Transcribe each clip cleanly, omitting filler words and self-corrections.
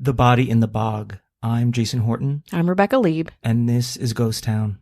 The Body in the Bog. I'm Jason Horton. I'm Rebecca Lieb. And this is Ghost Town.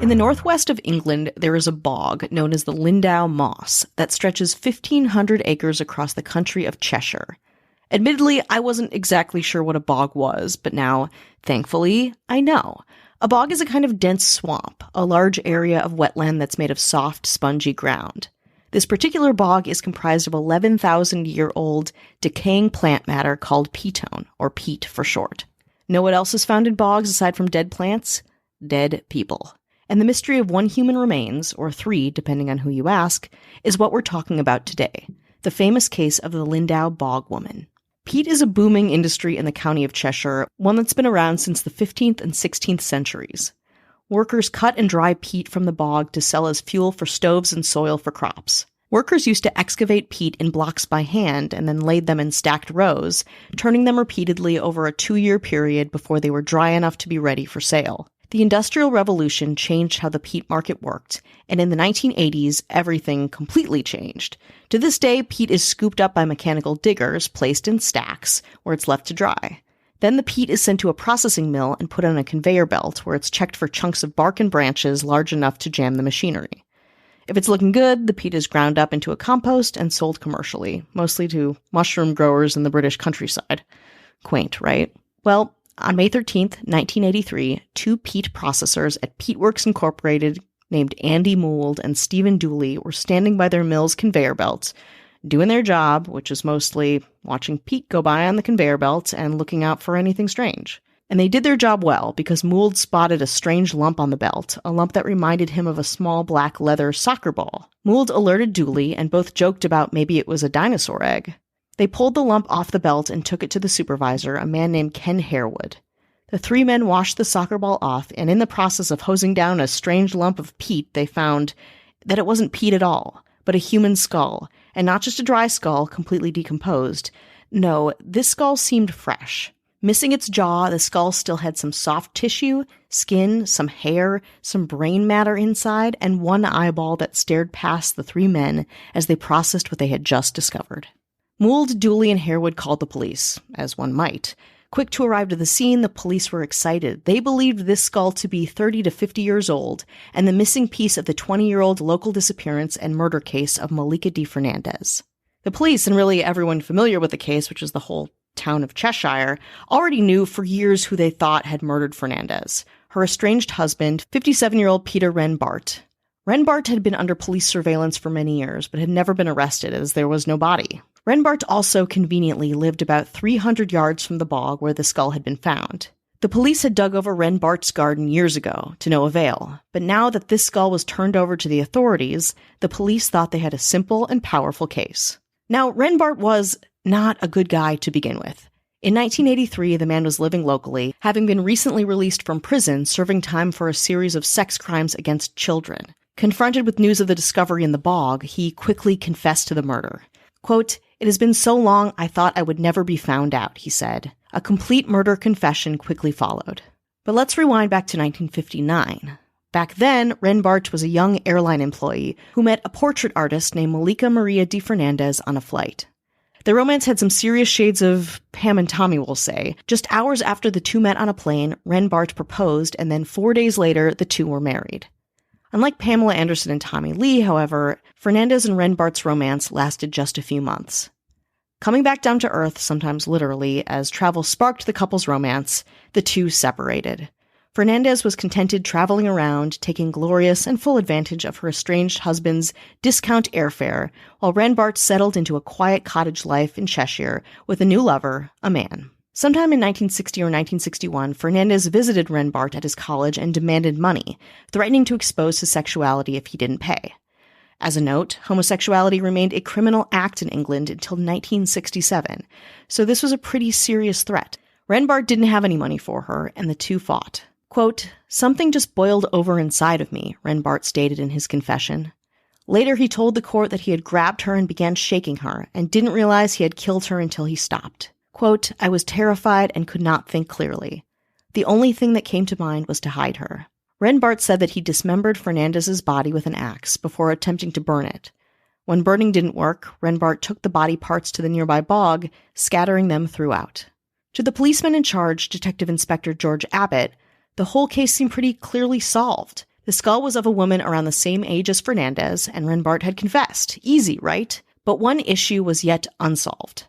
In the northwest of England, there is a bog known as the Lindow Moss that stretches 1,500 acres across the country of Cheshire. Admittedly, I wasn't exactly sure what a bog was, but now, thankfully, I know. A bog is a kind of dense swamp, a large area of wetland that's made of soft, spongy ground. This particular bog is comprised of 11,000-year-old decaying plant matter called peatone, or peat for short. Know what else is found in bogs aside from dead plants? Dead people. And the mystery of one human remains, or three, depending on who you ask, is what we're talking about today. The famous case of the Lindow Bog woman. Peat is a booming industry in the county of Cheshire, one that's been around since the 15th and 16th centuries. Workers cut and dry peat from the bog to sell as fuel for stoves and soil for crops. Workers used to excavate peat in blocks by hand and then laid them in stacked rows, turning them repeatedly over a 2-year period before they were dry enough to be ready for sale. The Industrial Revolution changed how the peat market worked, and in the 1980s, everything completely changed. To this day, peat is scooped up by mechanical diggers, placed in stacks, where it's left to dry. Then the peat is sent to a processing mill and put on a conveyor belt, where it's checked for chunks of bark and branches large enough to jam the machinery. If it's looking good, the peat is ground up into a compost and sold commercially, mostly to mushroom growers in the British countryside. Quaint, right? Well, on May 13th, 1983, 2 peat processors at Peatworks Incorporated named Andy Mould and Stephen Dooley were standing by their mill's conveyor belt, doing their job, which is mostly watching peat go by on the conveyor belt and looking out for anything strange. And they did their job well, because Mould spotted a strange lump on the belt, a lump that reminded him of a small black leather soccer ball. Mould alerted Dooley, and both joked about maybe it was a dinosaur egg. They pulled the lump off the belt and took it to the supervisor, a man named Ken Harewood. The 3 men washed the soccer ball off, and in the process of hosing down a strange lump of peat, they found that it wasn't peat at all, but a human skull, and not just a dry skull, completely decomposed. No, this skull seemed fresh. Missing its jaw, the skull still had some soft tissue, skin, some hair, some brain matter inside, and one eyeball that stared past the 3 men as they processed what they had just discovered. Mould, Dooley, and Harewood called the police, as one might. Quick to arrive to the scene, the police were excited. They believed this skull to be 30 to 50 years old, and the missing piece of the 20-year-old local disappearance and murder case of Malika D. Fernandez. The police, and really everyone familiar with the case, which is the whole town of Cheshire, already knew for years who they thought had murdered Fernandez. Her estranged husband, 57-year-old Peter Renbart. Renbart had been under police surveillance for many years, but had never been arrested as there was no body. Renbart also conveniently lived about 300 yards from the bog where the skull had been found. The police had dug over Renbart's garden years ago, to no avail, but now that this skull was turned over to the authorities, the police thought they had a simple and powerful case. Now, Renbart was not a good guy to begin with. In 1983, the man was living locally, having been recently released from prison, serving time for a series of sex crimes against children. Confronted with news of the discovery in the bog, he quickly confessed to the murder. Quote, "It has been so long I thought I would never be found out," he said. A complete murder confession quickly followed. But let's rewind back to 1959. Back then, Renbart was a young airline employee who met a portrait artist named Malika Maria D. Fernandez on a flight. The romance had some serious shades of Pam and Tommy, we'll say. Just hours after the 2 met on a plane, Renbart proposed, and then 4 days later, the 2 were married. Unlike Pamela Anderson and Tommy Lee, however, Fernandez and Renbart's romance lasted just a few months. Coming back down to earth, sometimes literally, as travel sparked the couple's romance, the 2 separated. Fernandez was contented traveling around, taking glorious and full advantage of her estranged husband's discount airfare, while Renbart settled into a quiet cottage life in Cheshire with a new lover, a man. Sometime in 1960 or 1961, Fernandez visited Renbart at his college and demanded money, threatening to expose his sexuality if he didn't pay. As a note, homosexuality remained a criminal act in England until 1967, so this was a pretty serious threat. Renbart didn't have any money for her, and the 2 fought. Quote, "Something just boiled over inside of me," Renbart stated in his confession. Later, he told the court that he had grabbed her and began shaking her, and didn't realize he had killed her until he stopped. Quote, I was terrified and could not think clearly. The only thing that came to mind was to hide her. Renbart said that he dismembered Fernandez's body with an axe before attempting to burn it. When burning didn't work, Renbart took the body parts to the nearby bog, scattering them throughout. To the policeman in charge, Detective Inspector George Abbott, the whole case seemed pretty clearly solved. The skull was of a woman around the same age as Fernandez, and Renbart had confessed. Easy, right? But one issue was yet unsolved.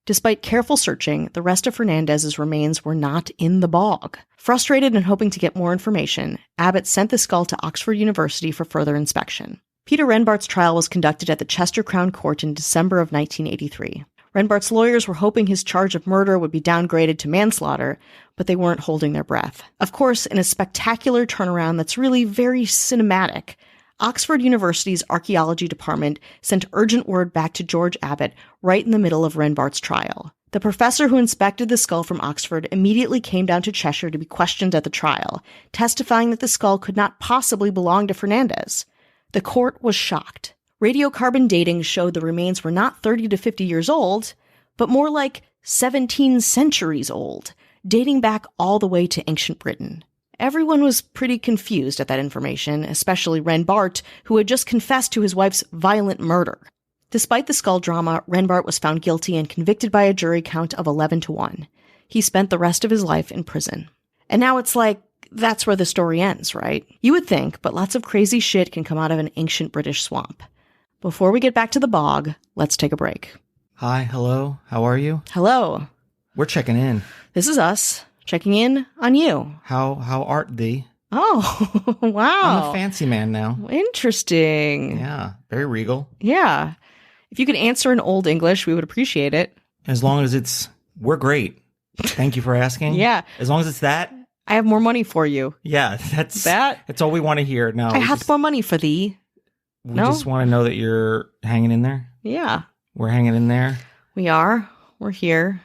Despite careful searching, the rest of Fernandez's remains were not in the bog. Frustrated and hoping to get more information, Abbott sent the skull to Oxford University for further inspection. Peter Renbart's trial was conducted at the Chester Crown Court in December of 1983. Renbart's lawyers were hoping his charge of murder would be downgraded to manslaughter, but they weren't holding their breath. Of course, in a spectacular turnaround that's really very cinematic, Oxford University's archaeology department sent urgent word back to George Abbott right in the middle of Renbart's trial. The professor who inspected the skull from Oxford immediately came down to Cheshire to be questioned at the trial, testifying that the skull could not possibly belong to Fernandez. The court was shocked. Radiocarbon dating showed the remains were not 30 to 50 years old, but more like 17 centuries old, dating back all the way to ancient Britain. Everyone was pretty confused at that information, especially Renbart, who had just confessed to his wife's violent murder. Despite the skull drama, Renbart was found guilty and convicted by a jury count of 11-1. He spent the rest of his life in prison. And now it's like, that's where the story ends, right? You would think, but lots of crazy shit can come out of an ancient British swamp. Before we get back to the bog, let's take a break. Hi, hello, how are you? Hello. We're checking in. This is us, checking in on you. How art thee? Oh, wow. I'm a fancy man now. Interesting. Yeah, very regal. Yeah. If you could answer in Old English, we would appreciate it. As long as we're great. Thank you for asking. Yeah. As long as it's that. I have more money for you. Yeah, that's all we want to hear. No, I have more money for thee. We just want to know that you're hanging in there. Yeah. We're hanging in there. We are. We're here.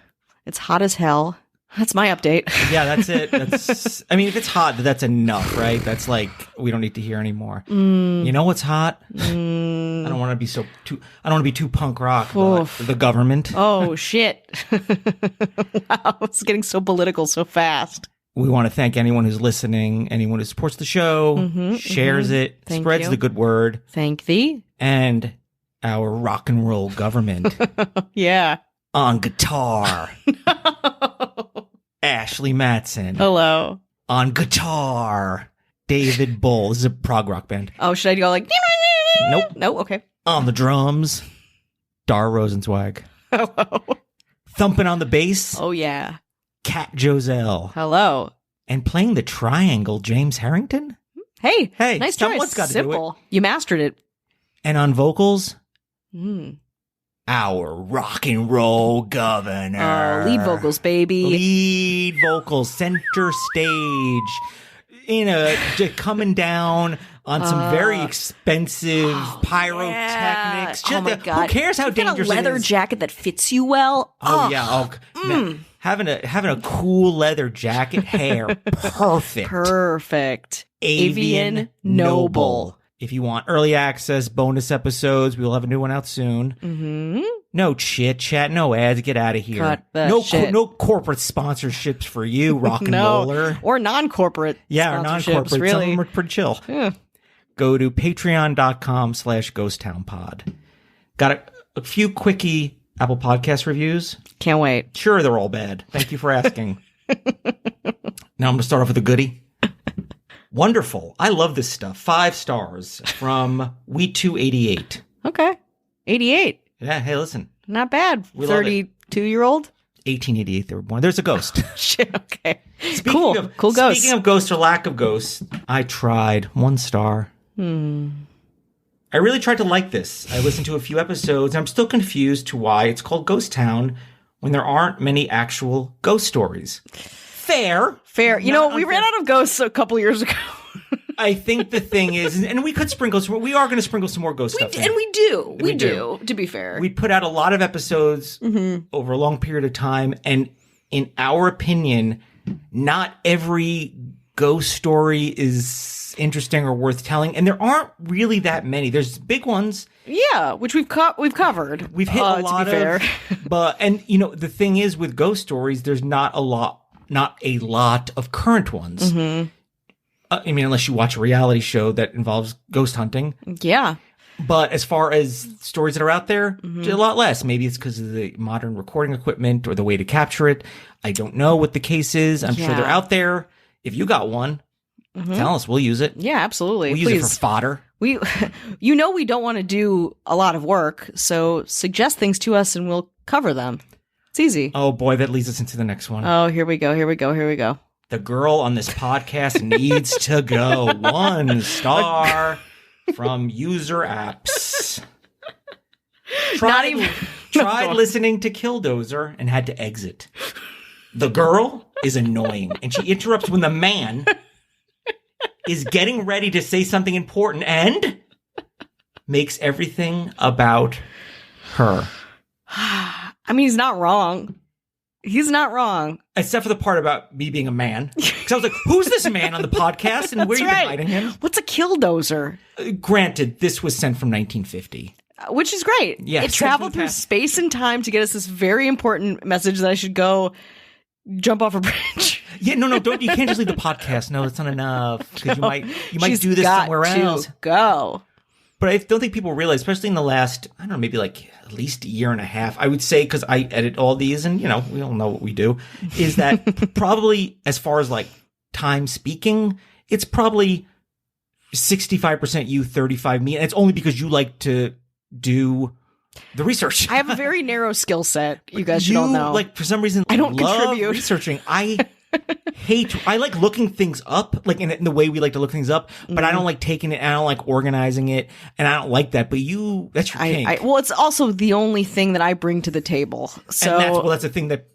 It's hot as hell. That's my update. Yeah, that's it. I mean, if it's hot, that's enough, right? That's like, we don't need to hear anymore. You know what's hot? I don't want to be too punk rock, but the government. Oh, shit. Wow, it's getting so political so fast. We want to thank anyone who's listening, anyone who supports the show, shares it, spreads the good word. Thank thee. And our rock and roll government. Yeah. On guitar. Ashley Matson. Hello. On guitar. David Bull. This is a prog rock band. Oh, should I go like... Nope. No, okay. On the drums. Dar Rosenzweig. Hello. Thumping on the bass. Oh, yeah. Cat Joselle. Hello. And playing the triangle, James Harrington. Hey, nice choice. Someone's got to do it. You mastered it. And on vocals, our rock and roll governor. Oh, lead vocals, baby. Lead vocals, center stage. Coming down on some very expensive pyrotechnics. Yeah. Oh my God. Who cares how dangerous it is? A leather jacket that fits you well. Oh yeah. No, having a cool leather jacket, hair, perfect. Avian Noble. If you want early access, bonus episodes, we will have a new one out soon. No chit chat, no ads. Get out of here. Cut the shit. No corporate sponsorships for you, rock and roller. Or non-corporate. Yeah, or non-corporate. Really. Some of them are pretty chill. Yeah. Go to patreon.com/ghosttownpod. Got a few quickie Apple Podcast reviews. Can't wait. Sure, they're all bad. Thank you for asking. Now I'm going to start off with a goodie. Wonderful. I love this stuff. 5 stars from We288. Okay. 88. Yeah, hey, listen. Not bad. We love it. 32-year-old? 1888 they were born. There's a ghost. Shit, okay. Cool ghost. Speaking of ghosts or lack of ghosts, I tried. 1 star. I really tried to like this. I listened to a few episodes, and I'm still confused to why it's called Ghost Town when there aren't many actual ghost stories. Fair. You know, we ran out of ghosts a couple years ago. I think the thing is, and we could we are going to sprinkle some more ghost stuff in. And we do. We do, to be fair. We put out a lot of episodes over a long period of time, and in our opinion, not every ghost story is interesting or worth telling, and there aren't really that many. There's big ones, Yeah, which we've covered. We've hit a lot to be fair. But the thing is with ghost stories, there's not a lot of current ones. Mm-hmm. I mean, unless you watch a reality show that involves ghost hunting. Yeah. But as far as stories that are out there, a lot less. Maybe it's because of the modern recording equipment or the way to capture it. I don't know what the case is. I'm sure they're out there. If you got one, tell us. We'll use it. Yeah, absolutely. We'll use it for fodder. We don't want to do a lot of work, so suggest things to us and we'll cover them. It's easy. Oh boy, that leads us into the next one. Oh, here we go. The girl on this podcast needs to go. 1 star from user apps. Tried listening to Killdozer and had to exit. The girl is annoying, and she interrupts when the man is getting ready to say something important and makes everything about her. I mean, he's not wrong. He's not wrong. Except for the part about me being a man. Because I was like, who's this man on the podcast and where are you hiding him? What's a Killdozer? Granted, this was sent from 1950. Which is great. Yeah, it traveled through space and time to get us this very important message that I should go jump off a bridge. Yeah, no, don't. You can't just leave the podcast. No, that's not enough. Because you might do this somewhere else. Go. But I don't think people realize, especially in the last, I don't know, maybe like at least a year and a half, I would say, because I edit all these and, we all know what we do, is that probably as far as like time speaking, it's probably 65% you, 35% me. And it's only because you like to do the research. I have a very narrow skill set. You guys should all know. Like, for some reason, I don't love contribute. Researching. I like looking things up, like in the way we like to look things up, but I don't like taking it, and I don't like organizing it, and I don't like that. But that's your kink. Well, it's also the only thing that I bring to the table. So and that's the thing that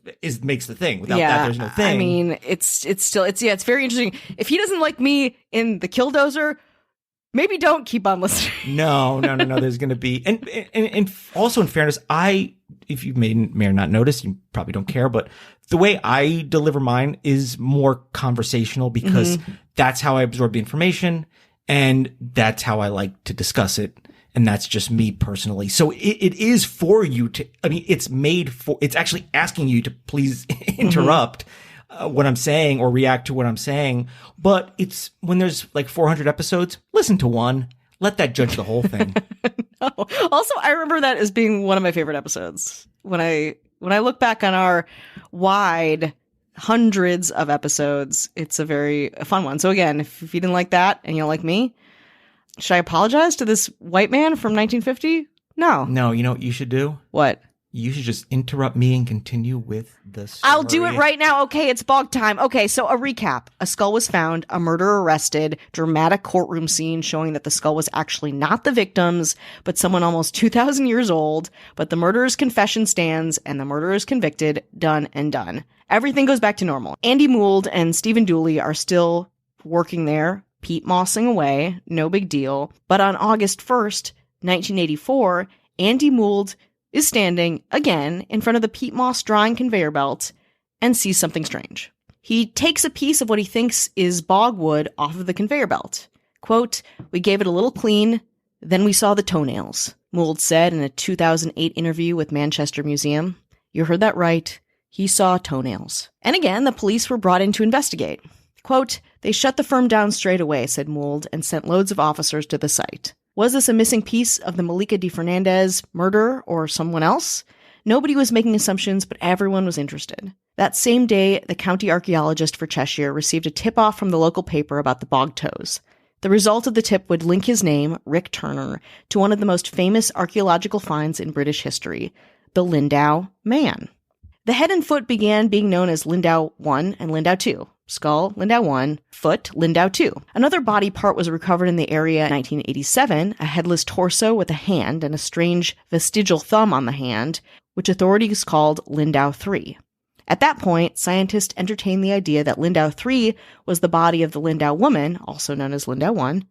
makes the thing. Without that, there's no thing. I mean, it's very interesting. If he doesn't like me in the Killdozer, maybe don't keep on listening. No. There's going to be, and also in fairness, if you may or not notice, you probably don't care, but the way I deliver mine is more conversational because that's how I absorb the information and that's how I like to discuss it. And that's just me personally. So it is for you it's actually asking you to please interrupt what I'm saying or react to what I'm saying. But it's when there's like 400 episodes, listen to one. Let that judge the whole thing. No. Also, I remember that as being one of my favorite episodes. When I look back on our wide hundreds of episodes, it's a very fun one. So again, if you didn't like that and you don't like me, should I apologize to this white man from 1950? No. No, you know what you should do? What? You should just interrupt me and continue with the story. I'll do it right now. Okay, it's bog time. Okay, so a recap. A skull was found, a murderer arrested, dramatic courtroom scene showing that the skull was actually not the victim's, but someone almost 2,000 years old. But the murderer's confession stands, and the murderer is convicted. Done and done. Everything goes back to normal. Andy Mould and Stephen Dooley are still working there, peat mossing away, no big deal. But on August 1st, 1984, Andy Mould is standing again in front of the peat moss drying conveyor belt and sees something strange. He takes a piece of what he thinks is bogwood off of the conveyor belt. Quote, "We gave it a little clean, then we saw the toenails," Mould said in a 2008 interview with Manchester Museum. You heard that right. He saw toenails. And again, the police were brought in to investigate. Quote, "They shut the firm down straight away," said Mould, and sent loads of officers to the site. Was this a missing piece of the Malika de Fernandez murder or someone else? Nobody was making assumptions, but everyone was interested. That same day, the county archaeologist for Cheshire received a tip-off from the local paper about the bog toes. The result of the tip would link his name, Rick Turner, to one of the most famous archaeological finds in British history, the Lindow Man. The head and foot began being known as Lindow 1 and Lindow 2. Skull, Lindow 1, foot, Lindow 2. Another body part was recovered in the area in 1987, a headless torso with a hand and a strange vestigial thumb on the hand, which authorities called Lindow 3. At that point, scientists entertained the idea that Lindow 3 was the body of the Lindow woman, also known as Lindow 1.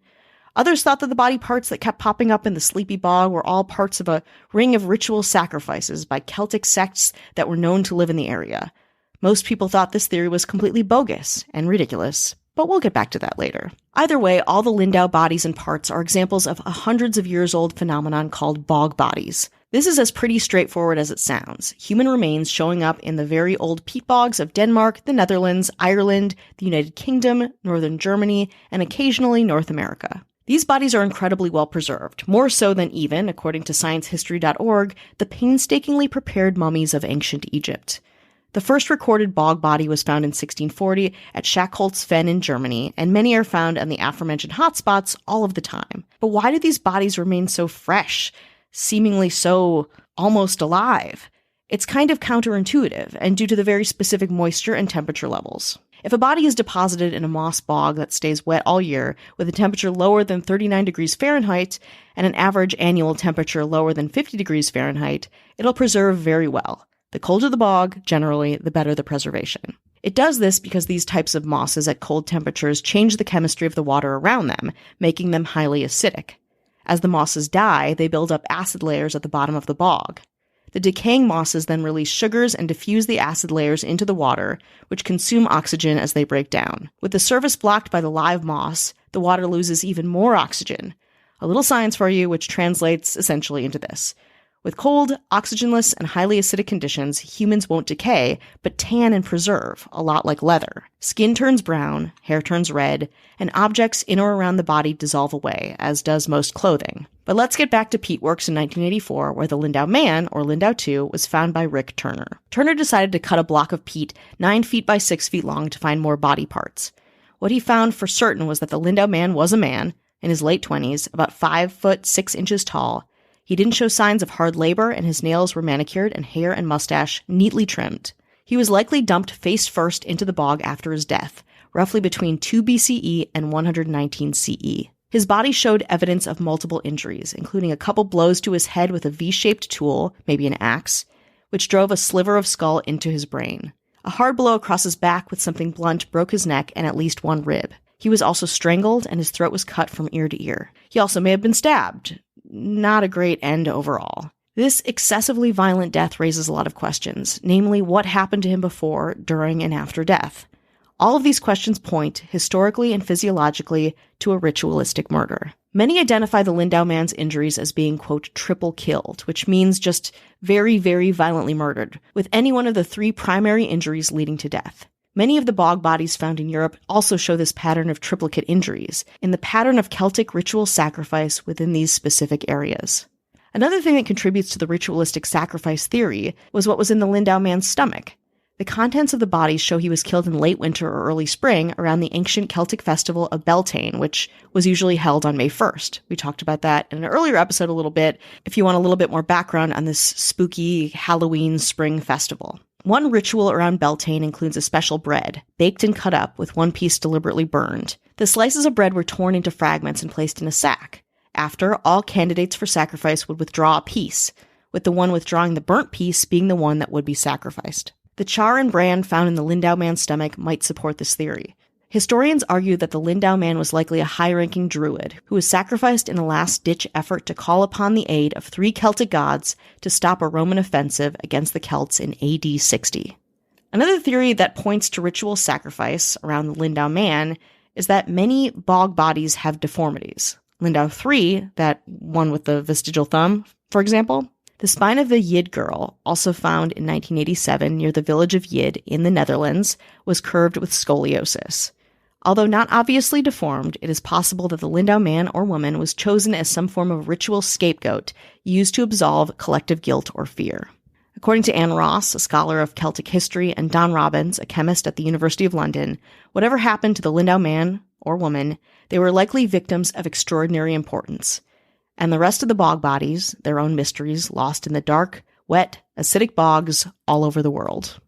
Others thought that the body parts that kept popping up in the sleepy bog were all parts of a ring of ritual sacrifices by Celtic sects that were known to live in the area. Most people thought this theory was completely bogus and ridiculous, but we'll get back to that later. Either way, all the Lindow bodies and parts are examples of a hundreds of years old phenomenon called bog bodies. This is as pretty straightforward as it sounds. Human remains showing up in the very old peat bogs of Denmark, the Netherlands, Ireland, the United Kingdom, northern Germany, and occasionally North America. These bodies are incredibly well preserved, more so than even, according to sciencehistory.org, the painstakingly prepared mummies of ancient Egypt. The first recorded bog body was found in 1640 at Schackholzfen in Germany, and many are found on the aforementioned hotspots all of the time. But why do these bodies remain so fresh? Seemingly so almost alive? It's kind of counterintuitive, and due to the very specific moisture and temperature levels. If a body is deposited in a moss bog that stays wet all year, with a temperature lower than 39 degrees Fahrenheit and an average annual temperature lower than 50 degrees Fahrenheit, it'll preserve very well. The colder the bog, generally, the better the preservation. It does this because these types of mosses at cold temperatures change the chemistry of the water around them, making them highly acidic. As the mosses die, they build up acid layers at the bottom of the bog. The decaying mosses then release sugars and diffuse the acid layers into the water, which consume oxygen as they break down. With the surface blocked by the live moss, the water loses even more oxygen. A little science for you, which translates essentially into this. With cold, oxygenless, and highly acidic conditions, humans won't decay, but tan and preserve, a lot like leather. Skin turns brown, hair turns red, and objects in or around the body dissolve away, as does most clothing. But let's get back to peatworks in 1984, where the Lindow Man, or Lindow II, was found by Rick Turner. Turner decided to cut a block of peat 9 feet by 6 feet long to find more body parts. What he found for certain was that the Lindow Man was a man, in his late 20s, about 5 foot 6 inches tall. He didn't show signs of hard labor, and his nails were manicured and hair and mustache neatly trimmed. He was likely dumped face first into the bog after his death, roughly between 2 BCE and 119 CE. His body showed evidence of multiple injuries, including a couple blows to his head with a V-shaped tool, maybe an axe, which drove a sliver of skull into his brain. A hard blow across his back with something blunt broke his neck and at least one rib. He was also strangled, and his throat was cut from ear to ear. He also may have been stabbed. Not a great end overall. This excessively violent death raises a lot of questions, namely what happened to him before, during, and after death. All of these questions point, historically and physiologically, to a ritualistic murder. Many identify the Lindow Man's injuries as being, quote, triple killed, which means just very, very violently murdered, with any one of the 3 primary injuries leading to death. Many of the bog bodies found in Europe also show this pattern of triplicate injuries, in the pattern of Celtic ritual sacrifice within these specific areas. Another thing that contributes to the ritualistic sacrifice theory was what was in the Lindow Man's stomach. The contents of the bodies show he was killed in late winter or early spring around the ancient Celtic festival of Beltane, which was usually held on May 1st. We talked about that in an earlier episode a little bit, if you want a little bit more background on this spooky Halloween spring festival. One ritual around Beltane includes a special bread, baked and cut up, with one piece deliberately burned. The slices of bread were torn into fragments and placed in a sack. After, all candidates for sacrifice would withdraw a piece, with the one withdrawing the burnt piece being the one that would be sacrificed. The char and bran found in the Lindow Man's stomach might support this theory. Historians argue that the Lindow Man was likely a high-ranking druid who was sacrificed in a last-ditch effort to call upon the aid of 3 Celtic gods to stop a Roman offensive against the Celts in AD 60. Another theory that points to ritual sacrifice around the Lindow Man is that many bog bodies have deformities. Lindow III, that one with the vestigial thumb, for example. The spine of the Yid girl, also found in 1987 near the village of Yid in the Netherlands, was curved with scoliosis. Although not obviously deformed, it is possible that the Lindow man or woman was chosen as some form of ritual scapegoat used to absolve collective guilt or fear. According to Anne Ross, a scholar of Celtic history, and Don Robbins, a chemist at the University of London, whatever happened to the Lindow man or woman, they were likely victims of extraordinary importance. And the rest of the bog bodies, their own mysteries, lost in the dark, wet, acidic bogs all over the world.